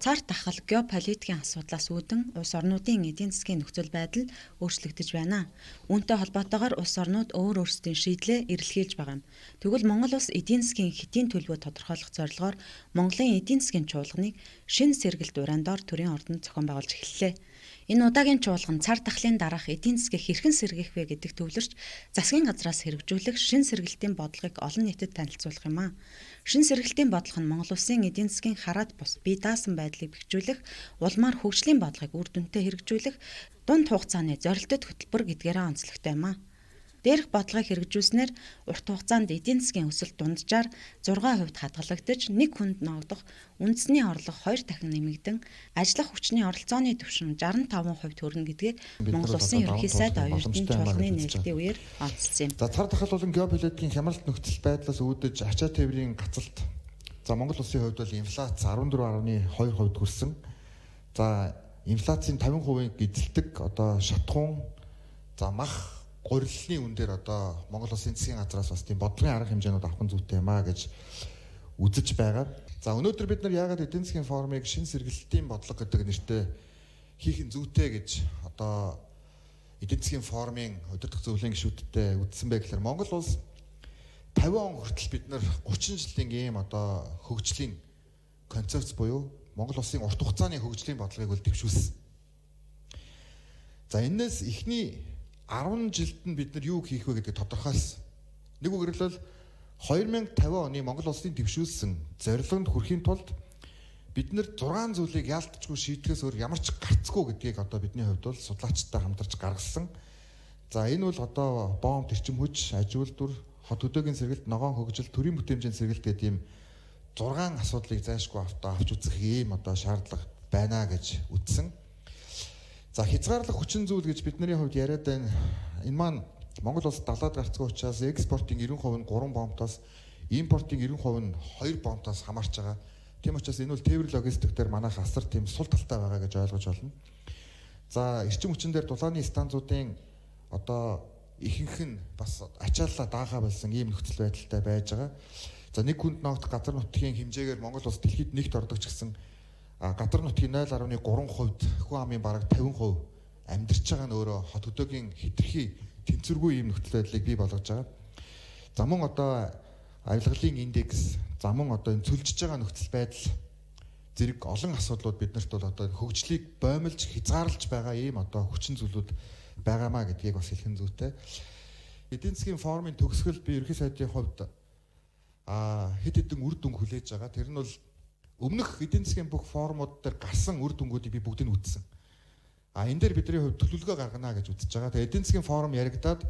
Цар тахал геополитикийн асуудлаас үүдэн улс орнуудын эдийн засгийн нөхцөл байдал өөрчлөгдөж байна. Үүнтэй холбоотойгоор улс орнууд өөрсдийн шийдлээ эрэлхийлж байгаа юм. Тэгвэл Монгол улс эдийн засгийн хэдийн төлбөө тодорхойлох зорилгоор Монголын эдийн засгийн чуулганыг шинэ сэргэлт урандор төрийн ордонд зохион байгуулж эхэллээ. Энэ удаагийн чуулган цар тахлын дараах эдийн засгийг хэрхэн сэргээх вэ гэдэг төвлөрч засгийн газраас хэрэгжүүлэх шинэ сэргэлтийн бодлогыг олон нийтэд танилцуулах юм а. Шинэ сэргэлтийн бодлого нь Монгол улсын эдийн засгийн хараад бус бие даасан байдлыг бэхжүүлэх, улмаар хөгжлийн бодлогыг үр дүнтэй хэрэгжүүлэх, дунд хугацааны зорилттой хөтөлбөр гэдгээрээ онцлогтой юм а. Дээрх бодлогыг хэрэгжүүлснээр урт хугацаанд эдийн засгийн өсөлт дунджаар 6% хадгалагдаж, нэг хүнд ногдох үндэсний орлого 2 дахин нэмэгдэн, ажиллах хүчний оролцооны түвшин 65% төрнө гэдгийг Монгол улсын ерөнхий сайд оюутны чуулганы нээлтийн үеэр онцлсан юм. За цар тахал болон геополитикийн хямралт нөхцөл байдлаас үүдэж ачаа тээврийн гацалт. За Монгол улсын хувьд бол инфляц 14.2% хүрсэн. За инфляцийн 50%-ийг эзэлдэг одоо шатхуун за мах гурилны үн дээр одоо Монгол улсын засгийн газраас бас тийм бодлогын арга хэмжээнүүд авах зүйтэй юм а гэж үзэж байгаа. За өнөөдөр бид нар яагаад эдийн засгийн форумыг шинэ сэргэлтийн бодлого гэдэг нэртэй хийх зүйтэй гэж одоо эдийн засгийн форумын удирдах зөвлөлийн гишүүдтэй үздсэн бэ гэхээр Монгол улс 50 он хүртэл бид нар 30 жилийн ийм одоо хөгжлийн концепц буюу Монгол улсын урт хугацааны хөгжлийн бодлогыг бол дэвшүүлсэн. За энэс эхний 10 жилд нь бид нар юу хийх вэ гэдгийг тодорхойлсон. Нэг үгээр хэлбэл 2050 оны Монгол улсын дэвшүүлсэн зорилгонд хүрэхийн тулд бид нар 6 зүйлийг яалтчгүй шийдэхээс өөр ямар ч гарцгүй гэдгийг одоо бидний хувьд бол судлаачтай хамтарч гаргасан. За энэ бол одоо бомб, тэрчим хүч, аж үйлдвэр, хот хөдөөгийн сэргэлт, ногоон хөгжил, төрийн бүтээмжийн сэргэлт гэдэг ийм 6 асуудлыг зайлшгүй авч үзэх ийм одоо шаардлага байна гэж үздсэн. За хязгаарлах хүчин зүйл гэж бидний хувьд яриад байна. Энэ маань Монгол улс далаад гарцгүй учраас экспортын 90% нь 3 бомбтоос, импортын 90% нь 2 бомбтоос хамаарч байгаа. Тийм учраас энэ бол тээвэр логистик дээр манайх асар тийм сул талтай байгаа гэж ойлгож байна. За эрчим хүчин дээр дулааны станцуудын одоо ихэнх нь бас ачааллаа даахаа болсон ийм нөхцөл байдалтай байж байгаа. За нэг хүнд ногдох газар нутгийн хэмжээгээр Монгол улс дэлхийд нэгт ордог ч гэсэн газар нутгийн 0.3% хүн амын бараг 50% амьдарч байгаа нь өөрөө хот хөдөөгийн хэтэрхий тэнцвэргүй ийм нөхцөл байдлыг бий болгож байгаа. За мөн одоо авилгалын индекс, за мөн одоо энэ цөлжиж байгаа нөхцөл байдал зэрэг олон асуудлууд биднэрт бол одоо хөгжлийг боомлж хязгаарлаж байгаа ийм одоо хүчин зүйлүүд байгаамаа гэдгийг бас хэлхэн зүйтэй. Эдийн засгийн форумын төгсгөл би ерөнхий сайдын хувьд хэд хэдэн үр дүн хүлээж байгаа. Тэр нь бол өмнөх эдийн засгийн бүх форумууд дээр гарсан үр дүнгуудыг би бүгдийг үзсэн. Энэ дээр бидний хувьд төлөвлөгөө гаргана гэж үзэж байгаа. Тэгээ эдийн засгийн форум яригадаад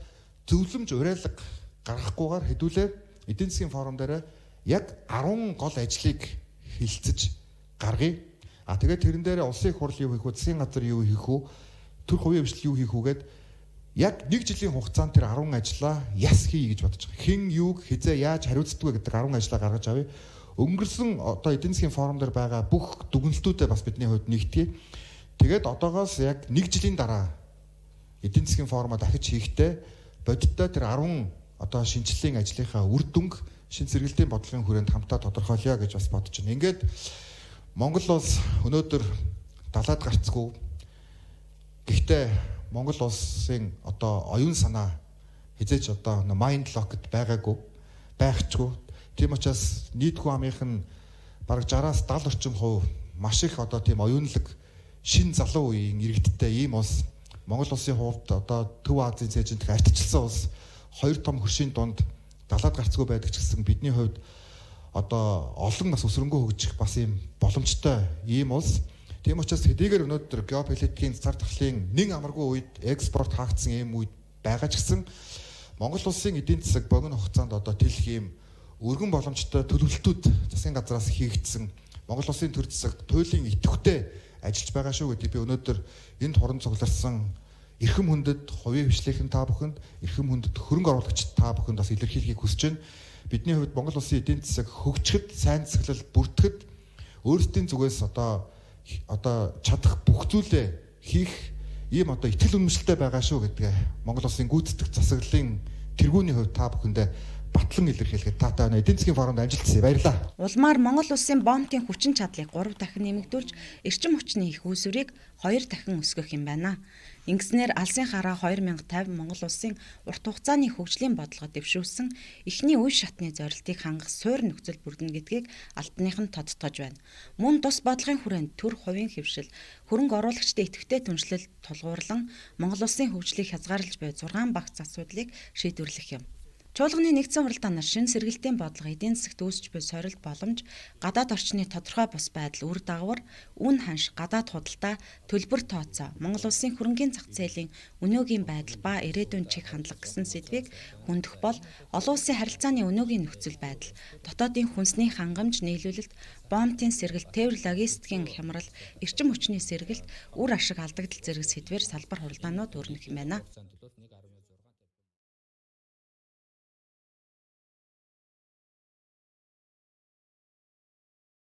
зөвлөмж уриалга гаргахгүйгээр хэдүүлээ эдийн засгийн форум дээр яг 10 гол ажлыг хилцэж гаргая. Тэгээд тэрэн дээр улсын их хурл юу хийх вэ, засгийн газар юу хийх вэ, төр хувийн хвшил юу хийх үгээд яг 1 жилийн хугацаанд тэр 10 ажлаа яс хий гэж бодож байгаа. Хэн юуг хизээ яаж хариуцдаг вэ гэдэг 10 ажлаа гаргаж авъя. Өнгөрсөн одоо эдийн засгийн форум дээр байгаа бүх дүгнэлтүүдээ бас бидний хувьд нэгтгэе. Тэгээд одоогоос яг 1 жилийн дараа эдийн засгийн форумаа дахиж хийхдээ бодиттой тэр 10 одоо шинжилгээний ажлынхаа үр дүнг шинэ сэргэлтийн бодлогын хүрээнд хамтаа тодорхойлъё гэж бас бодож байна. Ингээд Монгол улс өнөөдөр далаад гарцгүй. Гэхдээ Монгол улсын одоо оюун санаа хизээч одоо майнд локд байгаагүй, байхчгүй. Тийм учраас нийт хүн амынх нь бараг 60-аас 70 орчим хувь маш их одоо тийм оюунлаг шин залуу үеийн иргэдтэй ийм улс Монгол улсын хувьд одоо Төв Азийн цээжинд ардчилсан улс 2 том хөршийн дунд далаад гарцгүй байдаг ч гэсэн бидний хувьд одоо олон бас өсрөнгөө хөгжих бас ийм боломжтой ийм улс. Тийм учраас хэдийгээр өнөөдөр геополитикийн цар тахлын нэг амаргүй үед экспорт хаагдсан ийм үед байгаа ч гэсэн Монгол улсын эдийн засаг богино хугацаанд одоо тэлэх ийм өргөн боломжтой төлөвлөлтүүд засгийн газраас хийгдсэн. Монгол улсын төр засаг туйлын идэвхтэй ажиллаж байгаа шүү гэдэг би өнөөдөр энд хорон цугларсан эрхэм хүндэд, хувийн хвшлийнхэн та бүхэнд, эрхэм хүндэд хөрөнгө оруулагчид та бүхэнд бас илэрхийлэхийг хүсэж байна. Бидний хувьд Монгол улсын эдийн засаг хөгжихэд, сайн засаглал бүртгэхэд өөрсдийн зүгээс одоо чадах бүх зүйлээ хийх ийм одоо итгэл үнэмшилтэй байгаа шүү гэдгээ Монгол улсын гүйцэтгэх засаглалын тэргүүний хувьд та бүхэндээ батлан илэрхийлэхэд таатай эдийн засгийн форумд амжилтсан. Баярлалаа. Улмаар Монгол улсын бомбын хүчин чадлыг 3 дахин нэмэгдүүлж, эрчим хүчний их үүсвэрийг 2 дахин өсгөх юм байна. Ингэснээр алсын хараа 2050 Монгол улсын урт хугацааны хөгжлийн бодлогод дэвшүүлсэн эхний үе шатны зорилтыг хангах суур нөхцөл бүрдэнэ гэдгийг албаных нь тодтогж байна. Мөн тус бодлогын хүрээнд төр хувийн хэвшил, хөрөнгө оруулагчдын идэвхтэй түншлэл тулгуурлан Монгол улсын хөгжлийг хязгаарлаж буй 6 багц асуудлыг шийдвэрлэх юм. Чуулганы нэгдсэн хуралдаанаар шинэ сэргэлтийн бодлого эдийн засагт үүсч буй сорилт боломж, гадаад орчны тодорхой бус байдал үр дагавар, үн ханш, гадаад худалдаа, төлбөр тооцоо, Монгол улсын хөрөнгийн зах зээлийн өнөөгийн байдал ба ирээдүйн чиг хандлага гэсэн сэдвийг хөндөх бол олон улсын харилцааны өнөөгийн нөхцөл байдал, дотоодын хүнсний хангамж нийлүүлэлт, бомбын сэргэлт, тээвэр логистикийн хямрал, эрчим хүчний сэргэлт, үр ашиг алдагдал зэрэг сэдвээр салбар хуралдаанууд өрнөх юм байна.